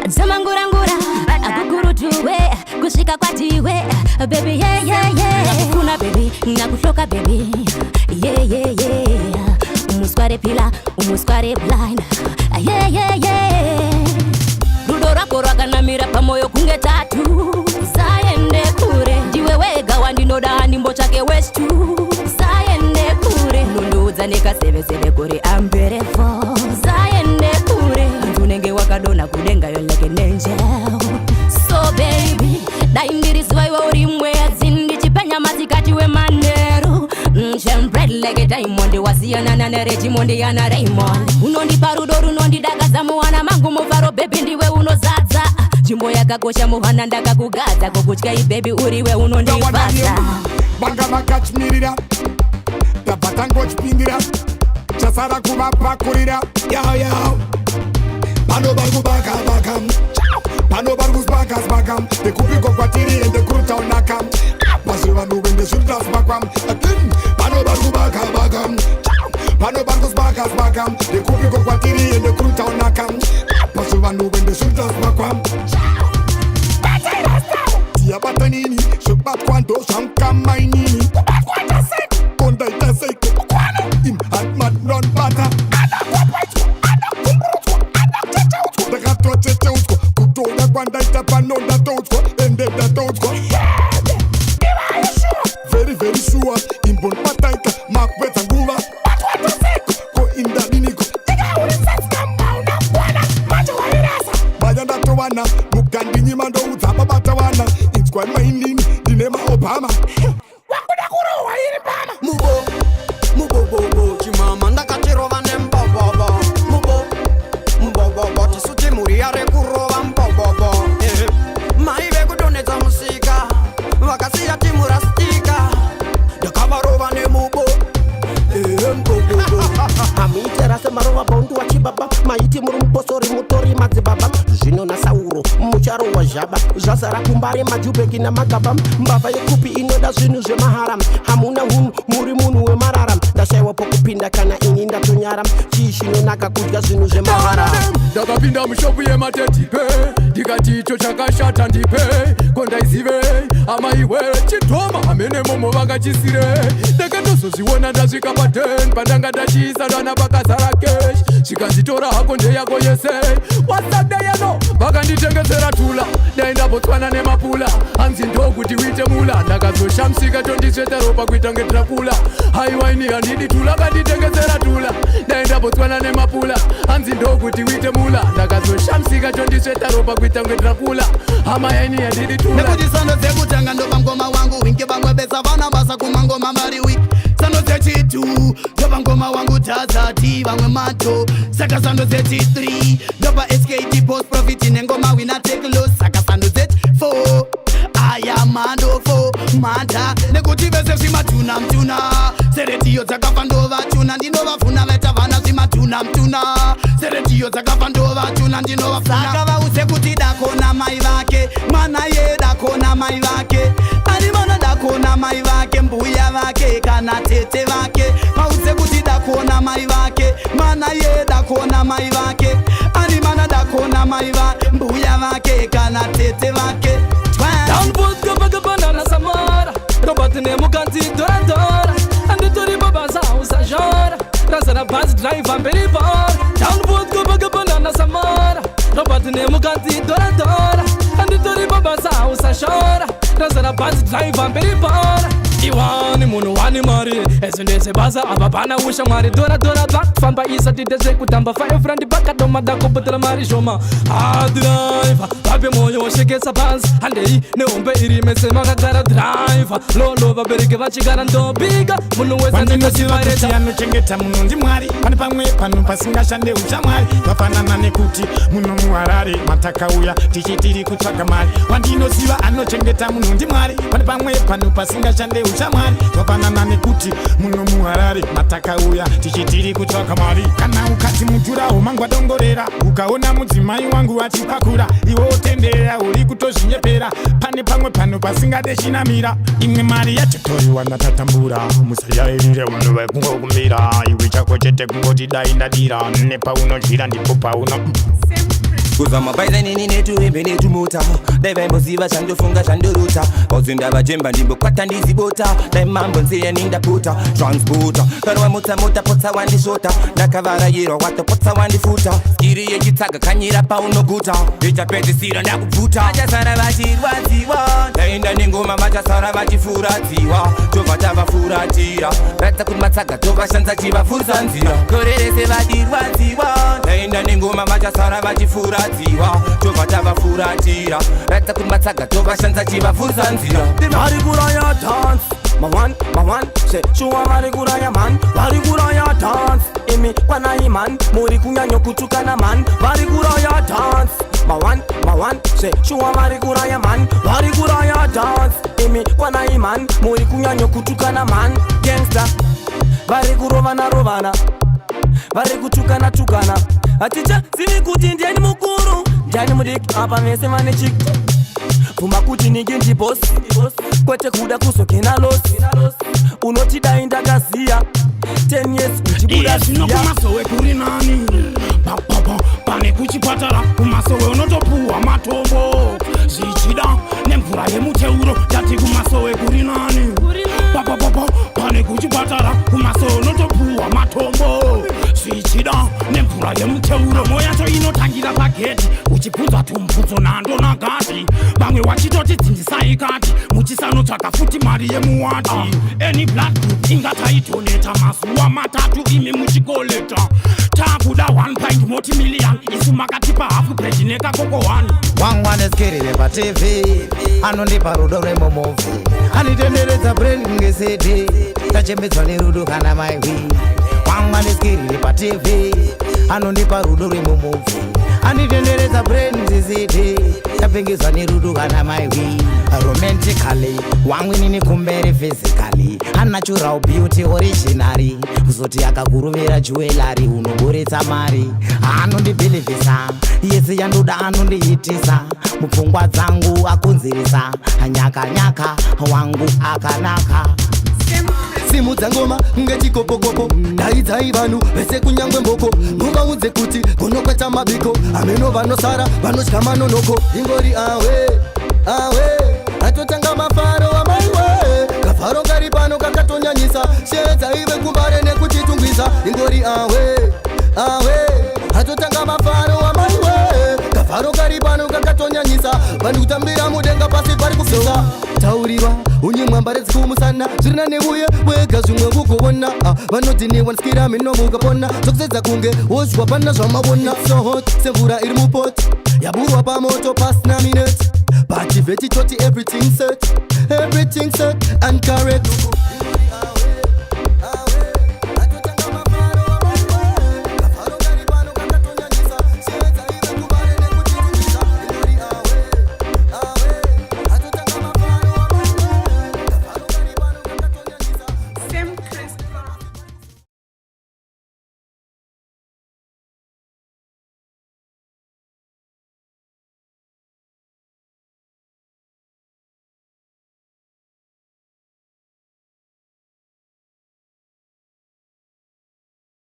Zamangurangura akukurutuwe kusvika kwatiwe baby yeah yeah yeah nakufuna baby nakuhloka baby yeah yeah yeah umusware pila umusware blind yeah yeah yeah rudo rako rwakanamira pamoyo kunge tatu saende kure ndiwe wega wandinoda ndimbo chake west saende kure nunduudza nekaseveseve kure amberefo saende kure antunenge wakadona kudenga yo like an angel so baby daindirisiwa iwe urimwe azindichipenya masikati wemanero bread like a diamond wasiyana na Regimond yana Raymond unondipa rudo runondidakadza muwana mangu mufaro baby ndiwe unozadza jimbo yakakosha muhana ndakakugadza kokutya ibaby uriwe unondibasa bangama kachmirira tabatangochpindira chasara kuvapakurira yo pano varikubakabakam pano varikuzbakazbakam ndekupiko kwatiri ende kurutaunakam pasivanuvende zvirutazbakwam pano varikubakabakam pano varikuzbakazbakam ndekupiko kwatiri ende kurutaunakam pasivanuvende zvirutazbakwam tiyabata nini zvobatwa ndo zvamukamainini kondaita seiko imhatmadronbata ndakatoteteudzwa kutoda kwandaita pano ndatoudzwa ende ndatoudzwa very very sure imbonibataika makupedza nguva ko indadiniko manya ndatowana mugandinyima ndoudza babata wana inzwa mainini ndine maobama wakuda kurohwa iri pama mubo chimama ndakatirova nembobobo mubo tisuti muri yare kurova mbobobo mai vekudonedza musika vakasiya timurastika ndakavarova nemubo amuitera semarova paundu wachibaba maiti muri muposori mutori madzibaba zvino nasauro mucharo wazhaba zvazara kumbare majubeki namagaba mbavha yekupi inoda zvinhu zvemahara hamuna hunhu muri munhu wemarara ndashayiwa pokupinda kana ini ndatonyara chii chinonaka kudya zvinhu zvemahara ndakapinda mushopu yematetipe ndikati icho chakashata ndipe kondaizive amaiwe chidhoma amene momo vakachisire ndakatozozviona ndasvika paten pandanga ndachiisa dana pakazara kesh chikanditora hako ndeyako yese wasadeyano vakanditengesera tula daindabotswana nemapula hanzi ndokuti uite mula ndakazoshamsika tondisveta ropa kuita ngedrakula haiwaini handidi tula kanditengesera tula daindabotswana nemapula hanzi ndokuti uite mula ndakazoshamsika tondisveta ropa kuita ngedrakula hama yaini handidi tula nekuti sando dzekutanga ndopa ngoma wangu winke vamwe besa vana basa kumangoma vari wiki sando dzechitu ndopa ngoma wangu tazati vamwe mato saka sando dzechi3 ndopa SKT post profit nengoma wina take loss saka sando dzechi4 ayamando 4 mata nekuti vese zvimatuna mtuna seretiyo dzakafa ndovachuna ndinovafuna vaita vana zvimatuna seretiyo dzakafa ndovachuna ndinovafuna saka vause kuti dakona mai vake mana ye dakona mai vake ani vana dakona mai vake mbuya vake kana tete vake vause kuti dakona mai vake mana ye dakona mai vake ani vana dakona mai vake mbuya vake kana tete vake Banana Samara, Robatine Muganti Dora, and the Tori Babaza Sajara, Razana Baz Drive and Berry Bar, Downwood Banana Samara, Robatine Muganti Dora, and the Tori Babaza Sajara, Razana Baz Drive and Berry Bar. Iwani munu wani mari Ezundese baza ababana usha mari Dora black fan ba isa dideze kutamba Fire friend baka doma dako betela mari shoma driver Babe moyo shekesa banz Handei neombe iri mese makagara driver Lolo baberike vachigara ndobiga Munu weza nina sivareta Wandino chengeta munu ndi mwari Pani pamwe panu pasinga shande ucha mwari Vafanana nekuti munu muharare Mataka uya tichitiri kutsvaga mari Wandino siva anochengeta munu ndi mwari Pani pamwe panu pasinga shande ushamwari zvafanana nekuti muno muharare matakauya tichitiri kutsvaka mari kana ukati mujuraho mangwadongorera ukaona mudzimai wangu achipakura iwo otendera uri kutozvinyepera pane pamwe pano pasingade chinamira imwe mari yachotoriwa natatambura musayairire munhu vekungokumira iwe chako chete kungoti dai ndadira nepaunodyira ndipo pauno kuzama baida nini netu hembe netu mota daiva imboziva chandofunga chandorota vauzenda vajemba ndimbokwata ndizibota daimambo nzeya nindaputa transporta kanwa mota potsa wandishota ndakavarayirwa watopotsa wandifuta skiri yechitsaga kanyira paunoguta ichapedzisira ndakubvuta vachasara vachirwadziwa ndaenda nengoma vachasara vachifuradziwa tobva tavafuratira ratsa kuti matsaga tovashanza chivafurisa nzira korerese vachirwadziwa ndaenda nengoma vachasara vachifuradziwa tobva tavafuratira ratsa kuti matsaga tovashanza chivafurisa nzira vari kuraya dance mawan se shuwa vari kuraya man vari kuraya dance imi kwanai man muri kunyanyo kutukana man vari kuraya dance mawan se shuwa vari kuraya man vari kuraya dance imi kwanai man muri kunyanyo kutukana man gangster vari kurovana vari kutukana aticha zivi kuti ndiani mukuru ndiani mudiki apa vese vane chiki pfuma kuti ningi ndibosi kwete kuda kuzokena losi unotidai ndakaziya 10 years uchibudaziya kumasowe kuri nani pane kuchipatara kumasowe unotopuwa matombo zvichida nemvura yemuteuro tati kumasowe kuri nani pane kuchipatara kumasowe unotopuwa matombo zvichida nemvura yemuteuro moyacho inotangira pageti uchibvunzwa tumbudzo nando nagati vamwe wachitoti dzinzisai kati muchisanotsvaga futi mari yemuwati any blood group ingataidoneta mazuva matatu imi muchikoleta takuda 1 pint moti million isu makatipa hafu bread nekakoko 1 wangwaneskirire patv anondipa rudo rwemomovhi anitenderedza brain ngesede tachembedzwa nerudo kana maiwi wangwaneskirire patv anondipa rudo rwemomovhi anitenderedza brain ngesede tapengezwa nerudo kana maiwi romantically wangwinini kumberi physically unnatural beauty originary kuzoti akakuruvira jewelry unoboretsa mari anondibhilivhisa yese yandoda anondiitisa mupfungwa dzangu akunzirisa nyaka wangu akanaka simudza ngoma ngechikopokopo daidzai vanhu vese kunyangwe mboko muvaudze kuti kunokweta mabiko ameno vanosara vanotya manonoko ingori awe atotanga mafaro amaiwe kafaro kari pano kakatonyanyisa shedza ive kumbare nekuchitungwisa ingori awe atotanga mafaro amaiwe kafaro kari pano kakatonyanyisa vanhu kutambira mudenga pasi pari kufisa taurirwa unyimwambare dzikumusana zvirina nebuye wega zvimwe kugovona vanoti newanskira minomukapona zvokusedza kunge wozhwa pana zvamavona sohot semvura iri mupoti yaburwa pamoto pasina minute but if it toti everything set and correct